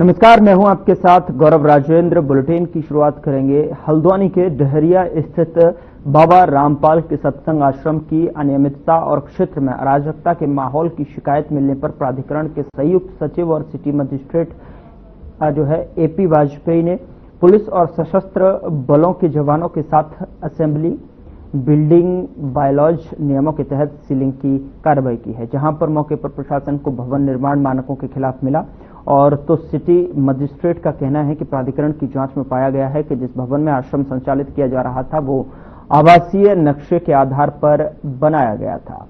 नमस्कार, मैं हूं आपके साथ गौरव राजेंद्र। बुलेटिन की शुरुआत करेंगे हल्द्वानी के डहरिया स्थित बाबा रामपाल के सत्संग आश्रम की अनियमितता और क्षेत्र में अराजकता के माहौल की शिकायत मिलने पर प्राधिकरण के संयुक्त सचिव और सिटी मजिस्ट्रेट एपी वाजपेयी ने पुलिस और सशस्त्र बलों के जवानों के साथ असेंबली बिल्डिंग बायलॉज नियमों के तहत सीलिंग की कार्रवाई की है, जहां पर मौके पर प्रशासन को भवन निर्माण मानकों के खिलाफ मिला। और तो सिटी मजिस्ट्रेट का कहना है कि प्राधिकरण की जांच में पाया गया है कि जिस भवन में आश्रम संचालित किया जा रहा था वो आवासीय नक्शे के आधार पर बनाया गया था।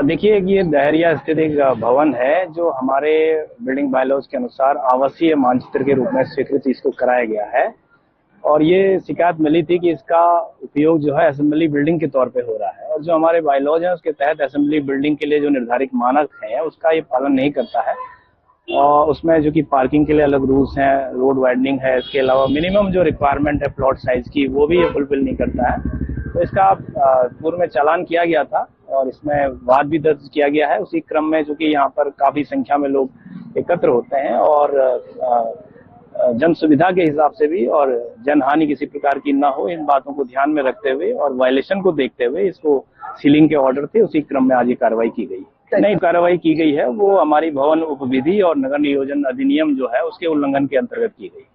देखिए, ये दहरिया स्थित एक भवन है जो हमारे बिल्डिंग बायलॉज के अनुसार आवासीय मानचित्र के रूप में स्वीकृत इसको कराया गया है। और ये शिकायत मिली थी कि इसका उपयोग जो है असेंबली बिल्डिंग के तौर पे हो रहा है, और जो हमारे बायलॉज है उसके तहत असेंबली बिल्डिंग के लिए जो निर्धारित मानक हैं उसका ये पालन नहीं करता है। और उसमें जो कि पार्किंग के लिए अलग रूल्स हैं, रोड वाइडनिंग है, इसके अलावा मिनिमम जो रिक्वायरमेंट है प्लॉट साइज की वो भी ये फुलफिल नहीं करता है। तो इसका पूर्व में चालान किया गया था और इसमें वाद भी दर्ज किया गया है। उसी क्रम में जो कि यहाँ पर काफी संख्या में लोग एकत्र होते हैं और जन सुविधा के हिसाब से भी और जनहानि किसी प्रकार की ना हो, इन बातों को ध्यान में रखते हुए और वायलेशन को देखते हुए इसको सीलिंग के ऑर्डर थे, उसी क्रम में आज ये कार्रवाई की गई। नई कार्रवाई की गई है वो हमारी भवन उपविधि और नगर नियोजन अधिनियम जो है उसके उल्लंघन के अंतर्गत की गई।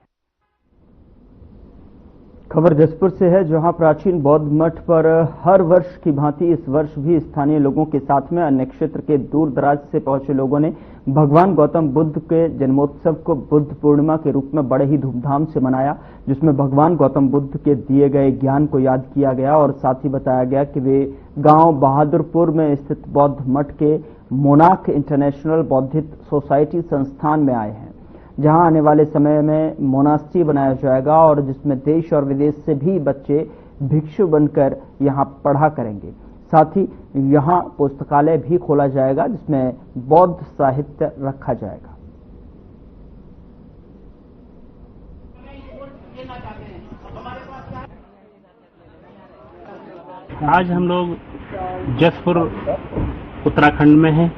खबर जसपुर से है, जहां प्राचीन बौद्ध मठ पर हर वर्ष की भांति इस वर्ष भी स्थानीय लोगों के साथ में अन्य क्षेत्र के दूर दराज से पहुंचे लोगों ने भगवान गौतम बुद्ध के जन्मोत्सव को बुद्ध पूर्णिमा के रूप में बड़े ही धूमधाम से मनाया, जिसमें भगवान गौतम बुद्ध के दिए गए ज्ञान को याद किया गया और साथ ही बताया गया कि वे गांव बहादुरपुर में स्थित बौद्ध मठ के मोनाक इंटरनेशनल बौद्धिस्ट सोसाइटी संस्थान में आए हैं, जहां आने वाले समय में मोनास्ट्री बनाया जाएगा और जिसमें देश और विदेश से भी बच्चे भिक्षु बनकर यहां पढ़ा करेंगे। साथ ही यहां पुस्तकालय भी खोला जाएगा जिसमें बौद्ध साहित्य रखा जाएगा। आज हम लोग जसपुर उत्तराखंड में हैं।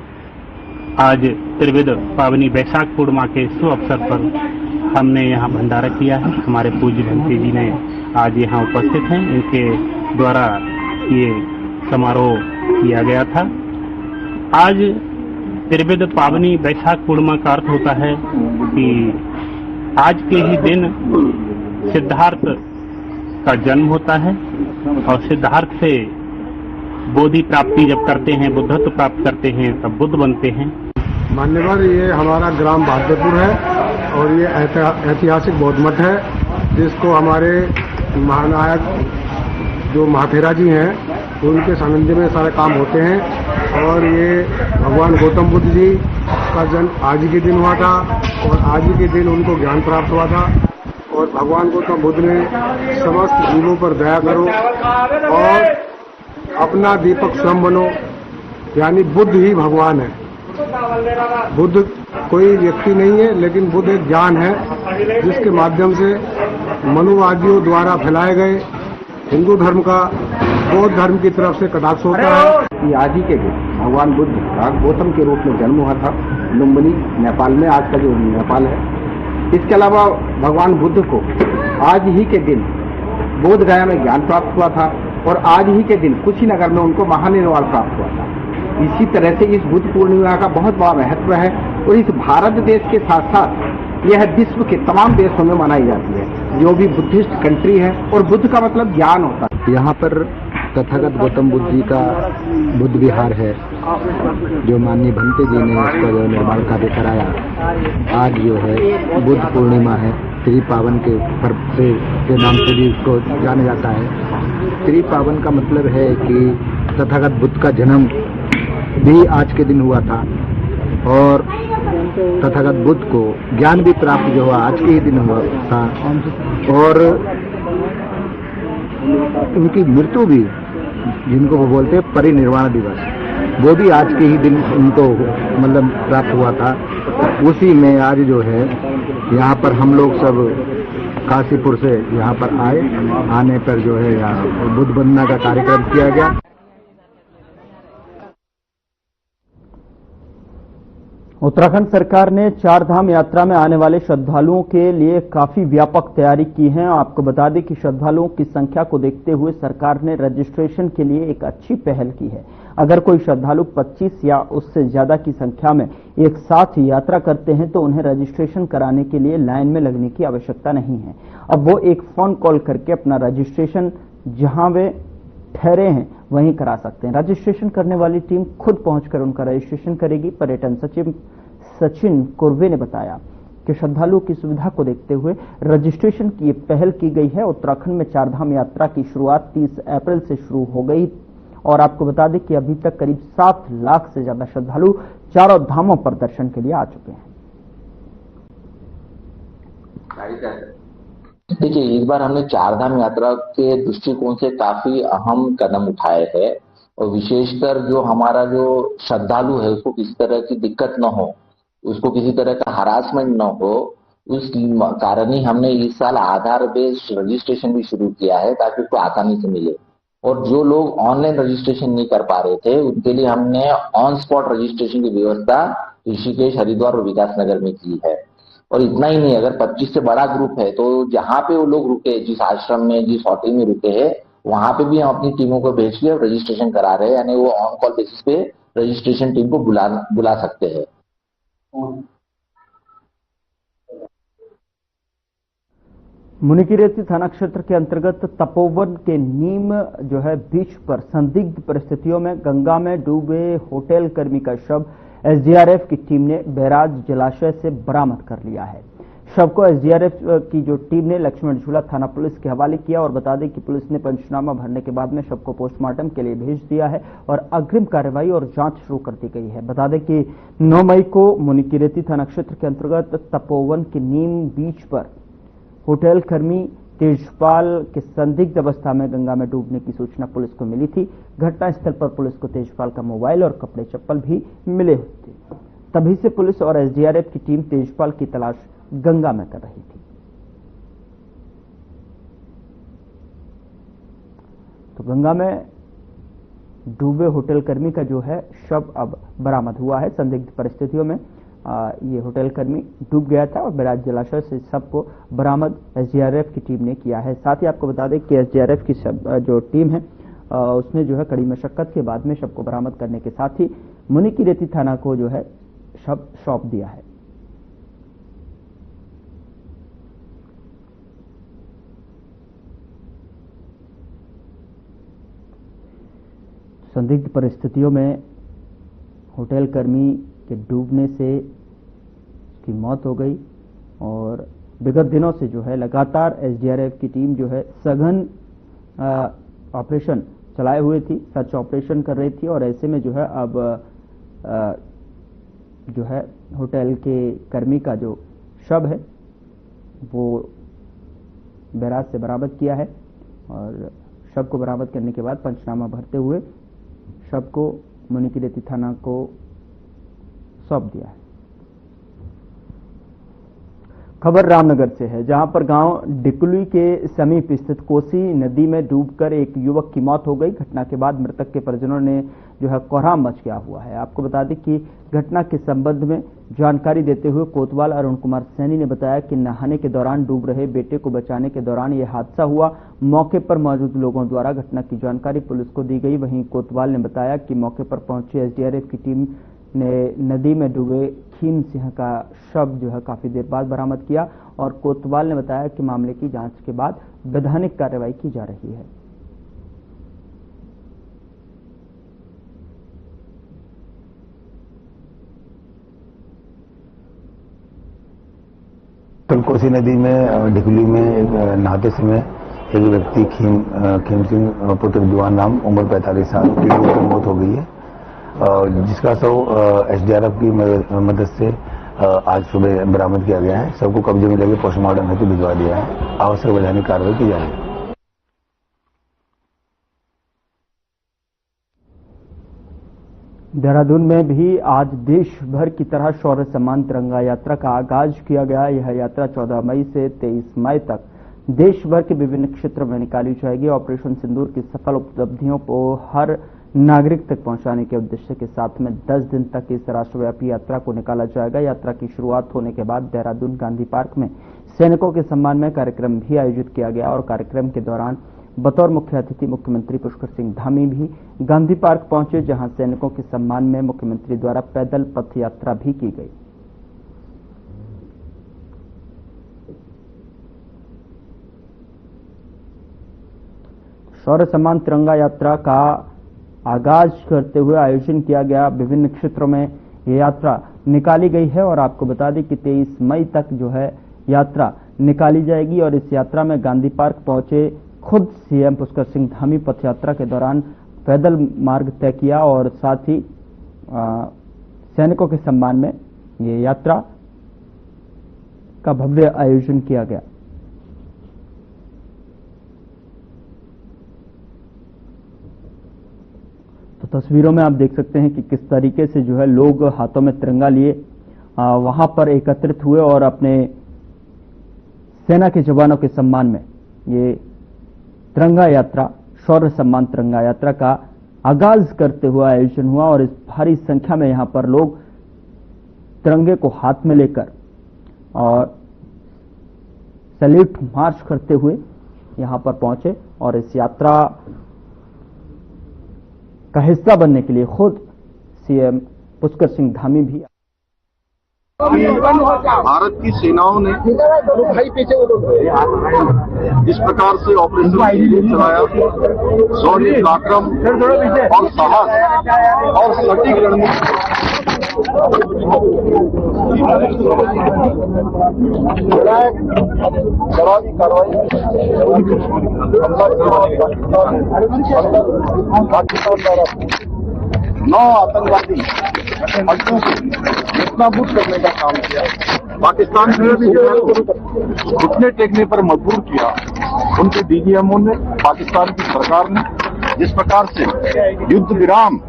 आज त्रिविध पावनी बैसाख पूर्णिमा के शुभ अवसर पर हमने यहाँ भंडारा किया है। हमारे पूज्य भंते जी ने आज यहाँ उपस्थित हैं, इनके द्वारा ये समारोह किया गया था। आज त्रिविध पावनी बैसाख पूर्णिमा का अर्थ होता है कि आज के ही दिन सिद्धार्थ का जन्म होता है और सिद्धार्थ से बोधि प्राप्ति जब करते हैं, बुद्धत्व प्राप्त करते हैं, तब बुद्ध बनते हैं। मान्यवर, ये हमारा ग्राम बहादुरपुर है और ये ऐतिहासिक बौद्ध मठ है, जिसको हमारे महानायक जो महाथेरा जी हैं उनके सानिध्य में सारे काम होते हैं। और ये भगवान गौतम बुद्ध जी का जन्म आज ही के दिन हुआ था और आज ही के दिन उनको ज्ञान प्राप्त हुआ था। और भगवान गौतम बुद्ध ने समस्त जीवों पर दया करो और अपना दीपक स्वयं बनो, यानी बुद्ध ही भगवान है। बुद्ध कोई व्यक्ति नहीं है, लेकिन बुद्ध एक ज्ञान है जिसके माध्यम से मनुवादियों द्वारा फैलाए गए हिंदू धर्म का बौद्ध धर्म की तरफ से कटाक्ष होता है। कि आज ही के दिन भगवान बुद्ध का गौतम के रूप में जन्म हुआ था लुम्बिनी, नेपाल में, आज का जो नेपाल है। इसके अलावा भगवान बुद्ध को आज ही के दिन बोध गया में ज्ञान प्राप्त हुआ था और आज ही के दिन कुशीनगर में उनको महानिर्वाण प्राप्त हुआ था। इसी तरह से इस बुद्ध पूर्णिमा का बहुत बड़ा महत्व है और इस भारत देश के साथ साथ यह विश्व के तमाम देशों में मनाई जाती है, जो भी बुद्धिस्ट कंट्री है। और बुद्ध का मतलब ज्ञान होता है। यहाँ पर तथागत गौतम बुद्ध जी का बुद्ध विहार है, जो माननीय भंते जी ने इसका जो निर्माण कार्य कराया। आज जो है बुद्ध पूर्णिमा है, त्रिपावन के पर्व के नाम से भी इसको जाना जाता है। त्रिपावन का मतलब है कि तथागत बुद्ध का जन्म भी आज के दिन हुआ था और तथागत बुद्ध को ज्ञान भी प्राप्त जो हुआ आज के ही दिन हुआ था और उनकी मृत्यु भी, जिनको वो बोलते हैं परिनिर्वाण दिवस, वो भी आज के ही दिन उनको मतलब प्राप्त हुआ था। उसी में आज जो है यहाँ पर हम लोग सब काशीपुर से यहाँ पर आए। आने पर जो है यहाँ बुद्ध वंदना का कार्यक्रम किया गया। उत्तराखंड सरकार ने चार धाम यात्रा में आने वाले श्रद्धालुओं के लिए काफी व्यापक तैयारी की है। आपको बता दें कि श्रद्धालुओं की संख्या को देखते हुए सरकार ने रजिस्ट्रेशन के लिए एक अच्छी पहल की है। अगर कोई श्रद्धालु 25 या उससे ज्यादा की संख्या में एक साथ यात्रा करते हैं तो उन्हें रजिस्ट्रेशन कराने के लिए लाइन में लगने की आवश्यकता नहीं है। अब वो एक फोन कॉल करके अपना रजिस्ट्रेशन जहां वे ठहरे हैं वहीं करा सकते हैं। रजिस्ट्रेशन करने वाली टीम खुद पहुंचकर उनका रजिस्ट्रेशन करेगी। पर्यटन सचिव सचिन कुर्वे ने बताया कि श्रद्धालुओं की सुविधा को देखते हुए रजिस्ट्रेशन की पहल की गई है। उत्तराखंड में चारधाम यात्रा की शुरुआत 30 अप्रैल से शुरू हो गई और आपको बता दें कि अभी तक करीब 7 लाख से ज्यादा श्रद्धालु चारों धामों पर दर्शन के लिए आ चुके हैं। देखिए, इस बार हमने चारधाम यात्रा के दृष्टिकोण से काफी अहम कदम उठाए हैं और विशेषकर जो हमारा जो श्रद्धालु है उसको किसी तरह की दिक्कत न हो, उसको किसी तरह का हरासमेंट न हो, उस कारण ही हमने इस साल आधार बेस्ड रजिस्ट्रेशन भी शुरू किया है ताकि उसको आसानी से मिले। और जो लोग ऑनलाइन रजिस्ट्रेशन नहीं कर पा रहे थे उनके लिए हमने ऑन स्पॉट रजिस्ट्रेशन की व्यवस्था ऋषिकेश, हरिद्वार और विकासनगर में की है। और इतना ही नहीं, अगर 25 से बड़ा ग्रुप है तो जहां पे वो लोग रुके, जिस आश्रम में, जिस होटल में रुके हैं, वहां पे भी हम अपनी टीमों को भेज के रजिस्ट्रेशन करा रहे हैं। यानी वो ऑन कॉल बेसिस पे रजिस्ट्रेशन टीम को बुला सकते हैं। मुनिकीरेती थाना क्षेत्र के अंतर्गत तपोवन के नीम जो है बीच पर संदिग्ध परिस्थितियों में गंगा में डूबे होटल कर्मी का शव एसडीआरएफ की टीम ने बैराज जलाशय से बरामद कर लिया है। शव को एसडीआरएफ की जो टीम ने लक्ष्मण झूला थाना पुलिस के हवाले किया और बता दें कि पुलिस ने पंचनामा भरने के बाद में शव को पोस्टमार्टम के लिए भेज दिया है और अग्रिम कार्रवाई और जांच शुरू कर दी गई है। बता दें कि 9 मई को मुनिकीरेती थाना क्षेत्र के अंतर्गत तपोवन के नीम बीच पर होटल कर्मी तेजपाल के संदिग्ध अवस्था में गंगा में डूबने की सूचना पुलिस को मिली थी। घटनास्थल पर पुलिस को तेजपाल का मोबाइल और कपड़े चप्पल भी मिले थे। तभी से पुलिस और एसडीआरएफ की टीम तेजपाल की तलाश गंगा में कर रही थी। तो गंगा में डूबे होटल कर्मी का जो है शव अब बरामद हुआ है। संदिग्ध परिस्थितियों में ये होटल कर्मी डूब गया था और बैराज जलाशय से शव को बरामद एसडीआरएफ की टीम ने किया है। साथ ही आपको बता दें कि एसडीआरएफ की जो टीम है उसने जो है कड़ी मशक्कत के बाद में शव को बरामद करने के साथ ही मुनिकीरेती थाना को जो है शव सौंप दिया है। संदिग्ध परिस्थितियों में होटल कर्मी के डूबने से उसकी मौत हो गई और विगत दिनों से जो है लगातार एसडीआरएफ की टीम जो है सघन ऑपरेशन चलाए हुए थी, सर्च ऑपरेशन कर रही थी और ऐसे में जो है अब जो है होटल के कर्मी का जो शव है वो बैराज से बरामद किया है और शव को बरामद करने के बाद पंचनामा भरते हुए शव को मुनिकीरेती थाना को सौंप दिया है। खबर रामनगर से है, जहां पर गांव डिकुली के समीप स्थित कोसी नदी में डूबकर एक युवक की मौत हो गई। घटना के बाद मृतक के परिजनों ने जो है कोहराम मच गया हुआ है। आपको बता दें कि घटना के संबंध में जानकारी देते हुए कोतवाल अरुण कुमार सैनी ने बताया कि नहाने के दौरान डूब रहे बेटे को बचाने के दौरान यह हादसा हुआ। मौके पर मौजूद लोगों द्वारा घटना की जानकारी पुलिस को दी गई। वहीं कोतवाल ने बताया कि मौके पर पहुंची एसडीआरएफ की टीम ने नदी में डूबे खीम सिंह का शव जो है काफी देर बाद बरामद किया और कोतवाल ने बताया कि मामले की जांच के बाद वैधानिक कार्रवाई की जा रही है। कल कोसी नदी में ढिकुली में नहाते समय एक व्यक्ति खीम सिंह पुत्र दिवान नाम उम्र 45 साल की मौत हो गई है, जिसका शव एसडीआरएफ की मदद से आज सुबह बरामद किया गया है। सबको कब्जे में लेकर पोस्टमार्टम हेतु भिजवा दिया है। आवश्यक वैधानिक कार्रवाई की जा रही है। देहरादून में भी आज देश भर की तरह शौर्य सम्मान तिरंगा यात्रा का आगाज किया गया। यह यात्रा 14 मई से 23 मई तक देश भर के विभिन्न क्षेत्रों में निकाली जाएगी। ऑपरेशन सिंदूर की सफल उपलब्धियों को हर नागरिक तक पहुंचाने के उद्देश्य के साथ में 10 दिन तक इस राष्ट्रव्यापी यात्रा को निकाला जाएगा। यात्रा की शुरुआत होने के बाद देहरादून गांधी पार्क में सैनिकों के सम्मान में कार्यक्रम भी आयोजित किया गया और कार्यक्रम के दौरान बतौर मुख्य अतिथि मुख्यमंत्री पुष्कर सिंह धामी भी गांधी पार्क पहुंचे, जहां सैनिकों के सम्मान में मुख्यमंत्री द्वारा पैदल पथ यात्रा भी की गई। शौर्य सम्मान तिरंगा यात्रा का आगाज करते हुए आयोजन किया गया। विभिन्न क्षेत्रों में ये यात्रा निकाली गई है और आपको बता दें कि 23 मई तक जो है यात्रा निकाली जाएगी और इस यात्रा में गांधी पार्क पहुंचे खुद सीएम पुष्कर सिंह धामी पथ यात्रा के दौरान पैदल मार्ग तय किया और साथ ही सैनिकों के सम्मान में ये यात्रा का भव्य आयोजन किया गया। तो तस्वीरों में आप देख सकते हैं कि किस तरीके से जो है लोग हाथों में तिरंगा लिए वहां पर एकत्रित हुए और अपने सेना के जवानों के सम्मान में ये तिरंगा यात्रा, शौर्य सम्मान तिरंगा यात्रा का आगाज करते हुए आयोजन हुआ और इस भारी संख्या में यहां पर लोग तिरंगे को हाथ में लेकर और सैल्यूट मार्च करते हुए यहां पर पहुंचे और इस यात्रा का हिस्सा बनने के लिए खुद सीएम पुष्कर सिंह धामी भी भारत की सेनाओं ने जिस प्रकार से ऑपरेशन चलाया, शौर्य, पराक्रम और साहस और सटीक रणनीति कार्रवाई 9 आतंकवादी हड्डियों को नेस्तनाबूद करने का काम किया। पाकिस्तान के घुटने टेकने पर मजबूर किया। उनके डीजीएमओ ने, पाकिस्तान की सरकार ने जिस प्रकार से युद्ध विराम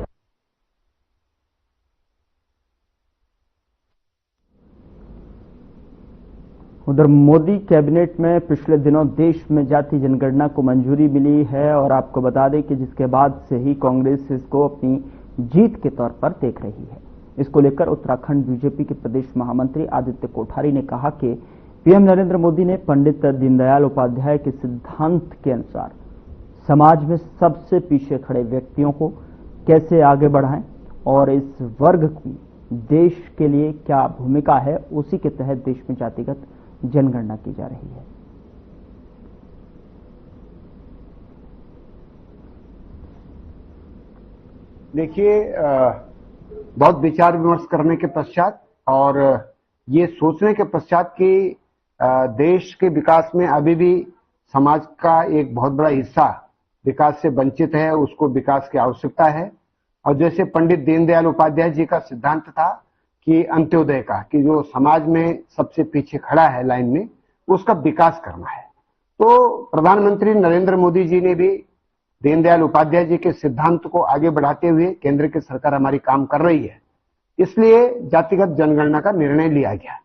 उधर मोदी कैबिनेट में पिछले दिनों देश में जाति जनगणना को मंजूरी मिली है और आपको बता दें कि जिसके बाद से ही कांग्रेस इसको अपनी जीत के तौर पर देख रही है। इसको लेकर उत्तराखंड बीजेपी के प्रदेश महामंत्री आदित्य कोठारी ने कहा कि पीएम नरेंद्र मोदी ने पंडित दीनदयाल उपाध्याय के सिद्धांत के अनुसार समाज में सबसे पीछे खड़े व्यक्तियों को कैसे आगे बढ़ाएं और इस वर्ग की देश के लिए क्या भूमिका है, उसी के तहत देश में जातिगत जनगणना की जा रही है। देखिए, बहुत विचार विमर्श करने के पश्चात और ये सोचने के पश्चात कि देश के विकास में अभी भी समाज का एक बहुत बड़ा हिस्सा विकास से वंचित है, उसको विकास की आवश्यकता है। और जैसे पंडित दीनदयाल उपाध्याय जी का सिद्धांत था कि अंत्योदय का, कि जो समाज में सबसे पीछे खड़ा है लाइन में, उसका विकास करना है। तो प्रधानमंत्री नरेंद्र मोदी जी ने भी दीनदयाल उपाध्याय जी के सिद्धांत को आगे बढ़ाते हुए केंद्र की सरकार हमारी काम कर रही है, इसलिए जातिगत जनगणना का निर्णय लिया गया।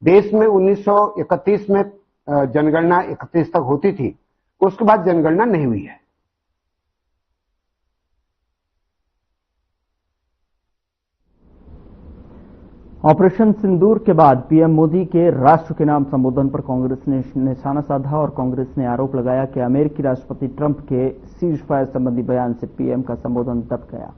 देश में 1931 में जनगणना 31 तक होती थी, उसके बाद जनगणना नहीं हुई है। ऑपरेशन सिंदूर के बाद पीएम मोदी के राष्ट्र के नाम संबोधन पर कांग्रेस ने निशाना साधा और कांग्रेस ने आरोप लगाया कि अमेरिकी राष्ट्रपति ट्रंप के सीज फायर संबंधी बयान से पीएम का संबोधन दब गया।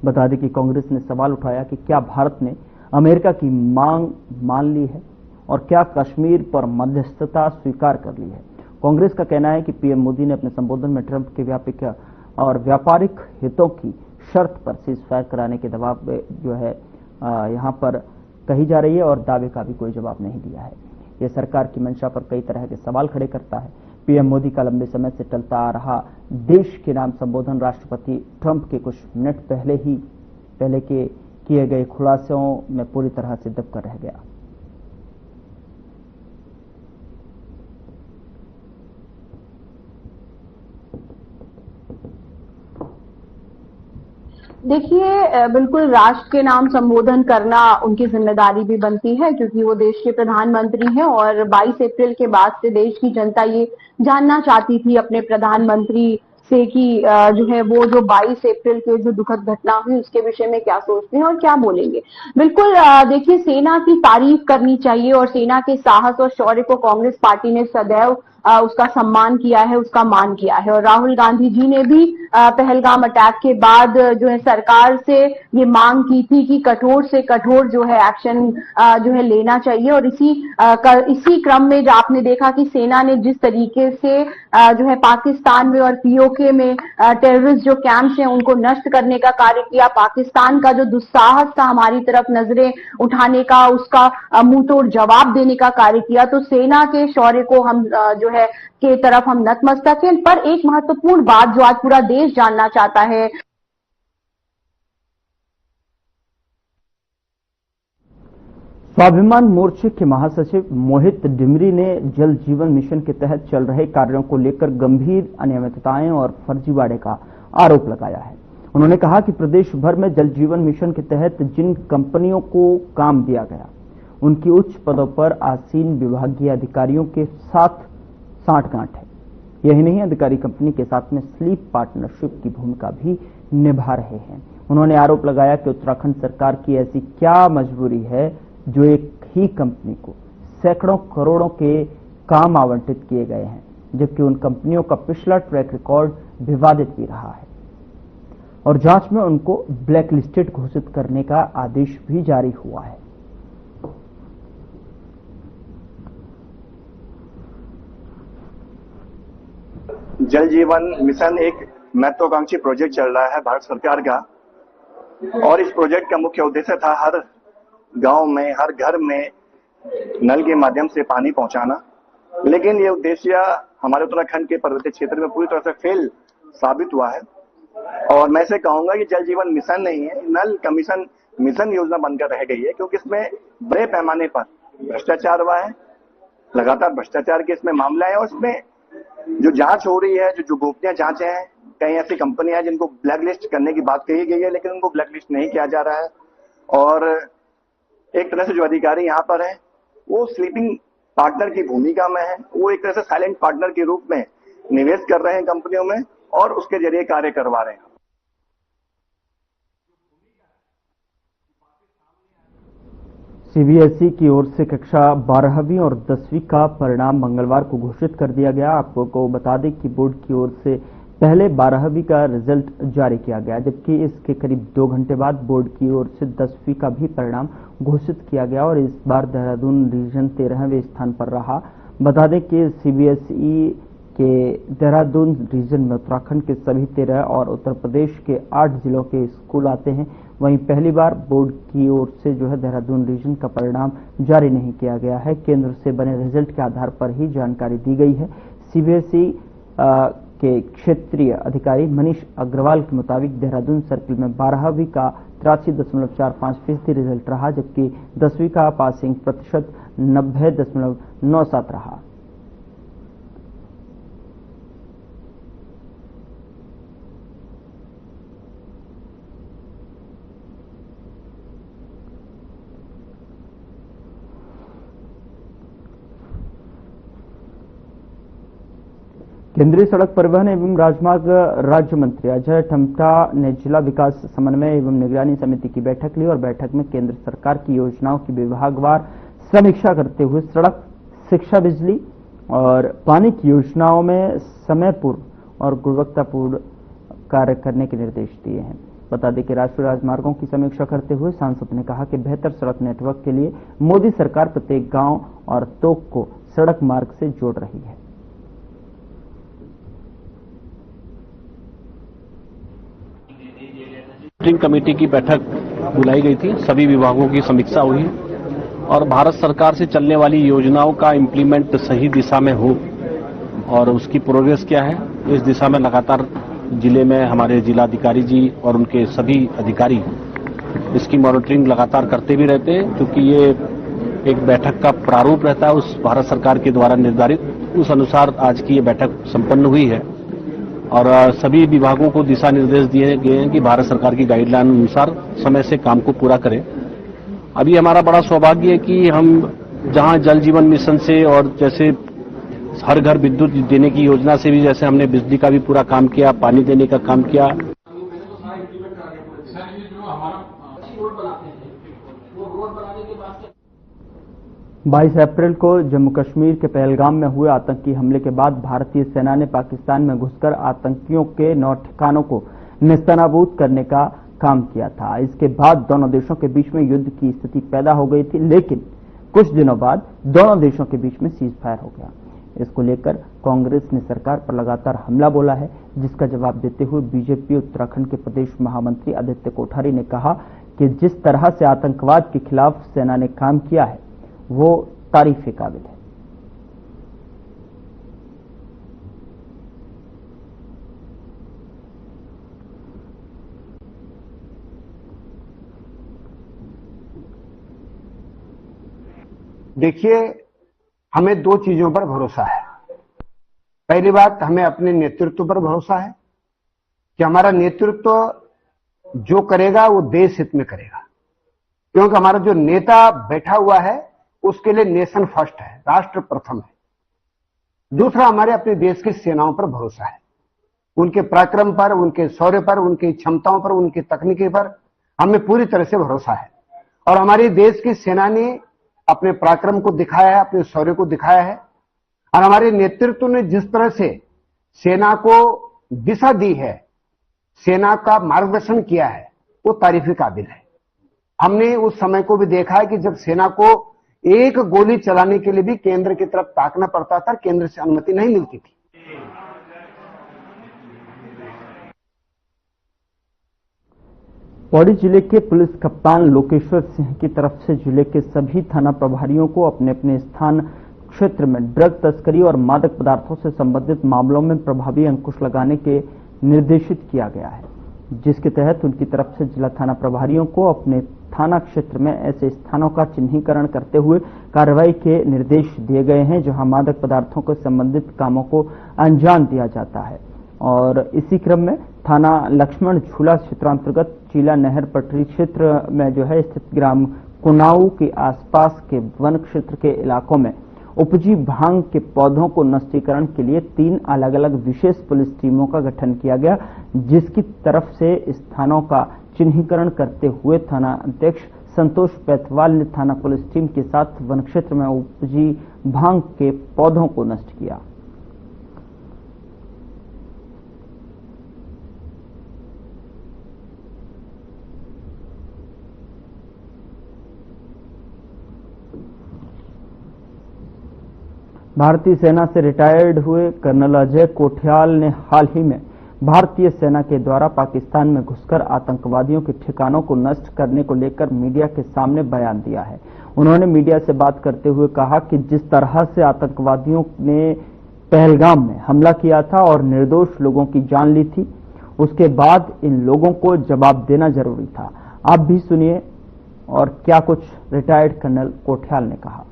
बता दें कि कांग्रेस ने सवाल उठाया कि क्या भारत ने अमेरिका की मांग मान ली है और क्या कश्मीर पर मध्यस्थता स्वीकार कर ली है। कांग्रेस का कहना है कि पीएम मोदी ने अपने संबोधन में ट्रंप के व्यापक और व्यापारिक हितों की शर्त पर सीज फायर कराने के दबाव जो है यहाँ पर कही जा रही है और दावे का भी कोई जवाब नहीं दिया है। यह सरकार की मंशा पर कई तरह के सवाल खड़े करता है। पीएम मोदी का लंबे समय से चलता आ रहा देश के नाम संबोधन राष्ट्रपति ट्रंप के कुछ मिनट पहले के किए गए खुलासों में पूरी तरह से दबकर रह गया। देखिए, बिल्कुल राष्ट्र के नाम संबोधन करना उनकी जिम्मेदारी भी बनती है, क्योंकि वो देश के प्रधानमंत्री हैं और 22 अप्रैल के बाद से देश की जनता ये जानना चाहती थी अपने प्रधानमंत्री से कि जो है वो जो 22 अप्रैल के जो दुखद घटना हुई उसके विषय में क्या सोचते हैं और क्या बोलेंगे। बिल्कुल देखिए, सेना की तारीफ करनी चाहिए और सेना के साहस और शौर्य को कांग्रेस पार्टी ने सदैव उसका सम्मान किया है, उसका मान किया है। और राहुल गांधी जी ने भी पहलगाम अटैक के बाद जो है सरकार से ये मांग की थी कि कठोर से कठोर जो है एक्शन जो है लेना चाहिए। और इसी क्रम में जो आपने देखा कि सेना ने जिस तरीके से जो है पाकिस्तान में और पीओके में टेररिस्ट जो कैंप्स हैं उनको नष्ट करने का कार्य किया, पाकिस्तान का जो दुस्साहस था हमारी तरफ नजरें उठाने का, उसका मुंह तोड़ जवाब देने का कार्य किया। तो सेना के शौर्य को हम जो है के तरफ हम नतमस्तक हैं। पर एक महत्वपूर्ण बात जो आज पूरा देश जानना चाहता है, स्वाभिमान मोर्चे के महासचिव मोहित डिमरी ने जल जीवन मिशन के तहत चल रहे कार्यों को लेकर गंभीर अनियमितताएं और फर्जीवाड़े का आरोप लगाया है। उन्होंने कहा कि प्रदेश भर में जल जीवन मिशन के तहत जिन कंपनियों को काम दिया गया उनकी उच्च पदों पर आसीन विभागीय अधिकारियों के साथ साठगांठ है। यही नहीं, अधिकारी कंपनी के साथ में स्लीप पार्टनरशिप की भूमिका भी निभा रहे हैं। उन्होंने आरोप लगाया कि उत्तराखंड सरकार की ऐसी क्या मजबूरी है जो एक ही कंपनी को सैकड़ों करोड़ों के काम आवंटित किए गए हैं, जबकि उन कंपनियों का पिछला ट्रैक रिकॉर्ड विवादित भी रहा है और जांच में उनको ब्लैकलिस्टेड घोषित करने का आदेश भी जारी हुआ है। जल जीवन मिशन एक महत्वाकांक्षी प्रोजेक्ट चल रहा है भारत सरकार का, और इस प्रोजेक्ट का मुख्य उद्देश्य था हर गांव में, हर घर में नल के माध्यम से पानी पहुंचाना। लेकिन ये उद्देश्य हमारे उत्तराखंड के पर्वतीय क्षेत्र में पूरी तरह से फेल साबित हुआ है। और मैं से कहूंगा कि जल जीवन मिशन नहीं है, नल कमीशन मिशन योजना बनकर रह गई है, क्योंकि इसमें बड़े पैमाने पर भ्रष्टाचार हुआ है, लगातार भ्रष्टाचार के इसमें मामला है। और इसमें जो जांच हो रही है, जो गोपनीय जांचें हैं, कई ऐसी कंपनियां हैं जिनको ब्लैकलिस्ट करने की बात कही गई है, लेकिन उनको ब्लैकलिस्ट नहीं किया जा रहा है। और एक तरह से जो अधिकारी यहाँ पर है वो स्लीपिंग पार्टनर की भूमिका में है, वो एक तरह से साइलेंट पार्टनर के रूप में निवेश कर रहे हैं कंपनियों में और उसके जरिए कार्य करवा रहे हैं। सीबीएसई की ओर से कक्षा 12वीं और 10वीं का परिणाम मंगलवार को घोषित कर दिया गया। आपको बता दें कि बोर्ड की ओर से पहले 12वीं का रिजल्ट जारी किया गया, जबकि इसके करीब 2 घंटे बाद बोर्ड की ओर से 10वीं का भी परिणाम घोषित किया गया और इस बार देहरादून रीजन 13वें स्थान पर रहा। बता दें कि सीबीएसई के देहरादून रीजन में उत्तराखंड के सभी 13 और उत्तर प्रदेश के 8 जिलों के स्कूल आते हैं। वहीं पहली बार बोर्ड की ओर से जो है देहरादून रीजन का परिणाम जारी नहीं किया गया है। केंद्र से बने रिजल्ट के आधार पर ही जानकारी दी गई है। सीबीएसई के क्षेत्रीय अधिकारी मनीष अग्रवाल के मुताबिक देहरादून सर्किल में 12वीं का 83.45% रिजल्ट रहा, जबकि 10वीं का पासिंग प्रतिशत 90.97 रहा। केंद्रीय सड़क परिवहन एवं राजमार्ग राज्य मंत्री अजय टम्टा ने जिला विकास समन्वय एवं निगरानी समिति की बैठक ली और बैठक में केंद्र सरकार की योजनाओं की विभागवार समीक्षा करते हुए सड़क, शिक्षा, बिजली और पानी की योजनाओं में समयपूर्ण और गुणवत्तापूर्ण कार्य करने के निर्देश दिए हैं। बता दें कि राष्ट्रीय राजमार्गों की समीक्षा करते हुए सांसद ने कहा कि बेहतर सड़क नेटवर्क के लिए मोदी सरकार प्रत्येक गांव और तोक को सड़क मार्ग से जोड़ रही है। मॉनिटरिंग कमेटी की बैठक बुलाई गई थी, सभी विभागों की समीक्षा हुई और भारत सरकार से चलने वाली योजनाओं का इम्प्लीमेंट सही दिशा में हो और उसकी प्रोग्रेस क्या है, इस दिशा में लगातार जिले में हमारे जिलाधिकारी जी और उनके सभी अधिकारी इसकी मॉनिटरिंग लगातार करते भी रहते हैं, क्योंकि ये एक बैठक का प्रारूप रहता है उस भारत सरकार के द्वारा निर्धारित, उस अनुसार आज की ये बैठक संपन्न हुई है और सभी विभागों को दिशा निर्देश दिए गए हैं कि भारत सरकार की गाइडलाइन अनुसार समय से काम को पूरा करें। अभी हमारा बड़ा सौभाग्य है कि हम जहां जल जीवन मिशन से और जैसे हर घर विद्युत देने की योजना से भी जैसे हमने बिजली का भी पूरा काम किया, पानी देने का काम किया। बाईस अप्रैल को जम्मू कश्मीर के पहलगाम में हुए आतंकी हमले के बाद भारतीय सेना ने पाकिस्तान में घुसकर आतंकियों के 9 ठिकानों को नेस्तनाबूद करने का काम किया था। इसके बाद दोनों देशों के बीच में युद्ध की स्थिति पैदा हो गई थी, लेकिन कुछ दिनों बाद दोनों देशों के बीच में सीज फायर हो गया। इसको लेकर कांग्रेस ने सरकार पर लगातार हमला बोला है, जिसका जवाब देते हुए बीजेपी उत्तराखंड के प्रदेश महामंत्री आदित्य कोठारी ने कहा कि जिस तरह से आतंकवाद के खिलाफ सेना ने काम किया है वो तारीफ के काबिल है। देखिए, हमें 2 चीजों पर भरोसा है। पहली बात, हमें अपने नेतृत्व पर भरोसा है कि हमारा नेतृत्व जो करेगा वो देश हित में करेगा, क्योंकि हमारा जो नेता बैठा हुआ है उसके लिए नेशन फर्स्ट है, राष्ट्र प्रथम है। दूसरा, हमारे अपने देश की सेनाओं पर भरोसा है, उनके पराक्रम पर, उनके शौर्य पर, उनकी क्षमताओं पर, उनकी तकनीकी पर हमें पूरी तरह से भरोसा है। और हमारे देश की सेना ने अपने पराक्रम को दिखाया है, अपने शौर्य को दिखाया है, और हमारे नेतृत्व ने जिस तरह से सेना को दिशा दी है, सेना का मार्गदर्शन किया है, वो तारीफ काबिल है। हमने उस समय को भी देखा है कि जब सेना को एक गोली चलाने के लिए भी केंद्र की तरफ ताकना पड़ता था, केंद्र से अनुमति नहीं मिलती थी। पौड़ी जिले के पुलिस कप्तान लोकेश्वर सिंह की तरफ से जिले के सभी थाना प्रभारियों को अपने अपने स्थान क्षेत्र में ड्रग तस्करी और मादक पदार्थों से संबंधित मामलों में प्रभावी अंकुश लगाने के निर्देशित किया गया है, जिसके तहत उनकी तरफ से जिला थाना प्रभारियों को अपने थाना क्षेत्र में ऐसे स्थानों का चिन्हीकरण करते हुए कार्रवाई के निर्देश दिए गए हैं जहां मादक पदार्थों से संबंधित कामों को अंजाम दिया जाता है। और इसी क्रम में थाना लक्ष्मण झूला क्षेत्रांतर्गत चीला नहर पटरी क्षेत्र में जो है स्थित ग्राम कुनाऊ के आसपास के वन क्षेत्र के इलाकों में उपजी भांग के पौधों को नष्टीकरण के लिए 3 अलग अलग विशेष पुलिस टीमों का गठन किया गया, जिसकी तरफ से स्थानों का चिन्हीकरण करते हुए थाना अध्यक्ष संतोष पैथवाल ने थाना पुलिस टीम के साथ वन क्षेत्र में उपजी भांग के पौधों को नष्ट किया। भारतीय सेना से रिटायर्ड हुए कर्नल अजय कोठियाल ने हाल ही में भारतीय सेना के द्वारा पाकिस्तान में घुसकर आतंकवादियों के ठिकानों को नष्ट करने को लेकर मीडिया के सामने बयान दिया है। उन्होंने मीडिया से बात करते हुए कहा कि जिस तरह से आतंकवादियों ने पहलगाम में हमला किया था और निर्दोष लोगों की जान ली थी, उसके बाद इन लोगों को जवाब देना जरूरी था। आप भी सुनिए और क्या कुछ रिटायर्ड कर्नल कोठियाल ने कहा।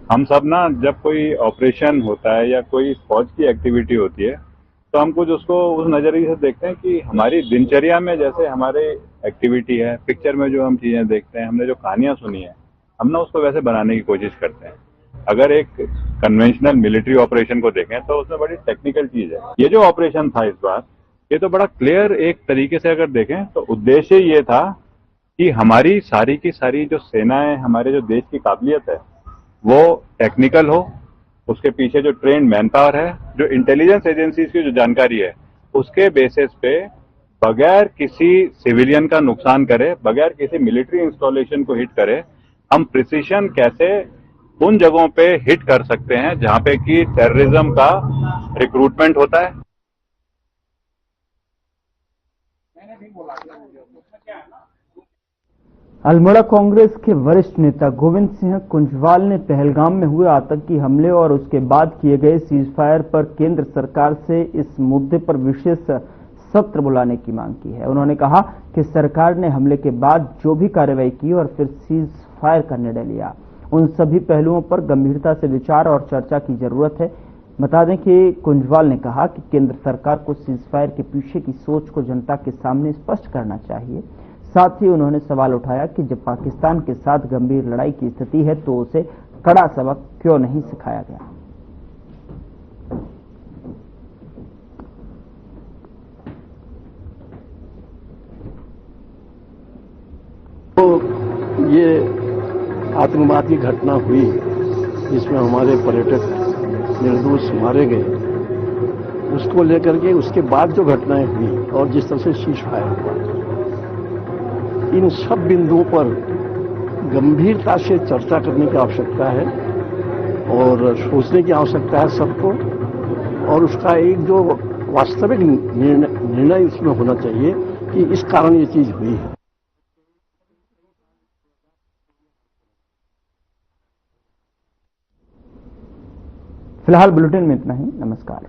हम सब ना जब कोई ऑपरेशन होता है या कोई फौज की एक्टिविटी होती है तो हम कुछ उसको उस नजरिए से देखते हैं कि हमारी दिनचर्या में जैसे हमारे एक्टिविटी है, पिक्चर में जो हम चीजें देखते हैं, हमने जो कहानियां सुनी है, हम ना उसको वैसे बनाने की कोशिश करते हैं। अगर एक कन्वेंशनल मिलिट्री ऑपरेशन को देखें तो उसमें बड़ी टेक्निकल चीज है। ये जो ऑपरेशन था इस बार, ये तो बड़ा क्लियर एक तरीके से अगर देखें तो उद्देश्य ये था कि हमारी सारी की सारी जो सेना है, हमारे जो देश की काबिलियत है वो टेक्निकल हो, उसके पीछे जो ट्रेंड मैन पावर है, जो इंटेलिजेंस एजेंसीज की जो जानकारी है, उसके बेसिस पे बगैर किसी सिविलियन का नुकसान करे, बगैर किसी मिलिट्री इंस्टॉलेशन को हिट करे, हम प्रिसीशन कैसे उन जगहों पे हिट कर सकते हैं जहां पे कि टेररिज्म का रिक्रूटमेंट होता है। अल्मोड़ा कांग्रेस के वरिष्ठ नेता गोविंद सिंह कुंजवाल ने पहलगाम में हुए आतंकी हमले और उसके बाद किए गए सीज फायर पर केंद्र सरकार से इस मुद्दे पर विशेष सत्र बुलाने की मांग की है। उन्होंने कहा कि सरकार ने हमले के बाद जो भी कार्रवाई की और फिर सीज फायर का निर्णय लिया, उन सभी पहलुओं पर गंभीरता से विचार और चर्चा की जरूरत है। बता दें कि कुंजवाल ने कहा कि केंद्र सरकार को सीज फायर के पीछे की सोच को जनता के सामने स्पष्ट करना चाहिए। साथ ही उन्होंने सवाल उठाया कि जब पाकिस्तान के साथ गंभीर लड़ाई की स्थिति है तो उसे कड़ा सबक क्यों नहीं सिखाया गया। तो ये आतंकवाद की घटना हुई जिसमें हमारे पर्यटक निर्दोष मारे गए, उसको लेकर के उसके बाद जो घटनाएं हुई और जिस तरह से सीज फायर हुआ, इन सब बिंदुओं पर गंभीरता से चर्चा करने की आवश्यकता है और सोचने की आवश्यकता है सबको, और उसका एक जो वास्तविक निर्णय उसमें होना चाहिए कि इस कारण ये चीज हुई है। फिलहाल बुलेटिन में इतना ही। नमस्कार।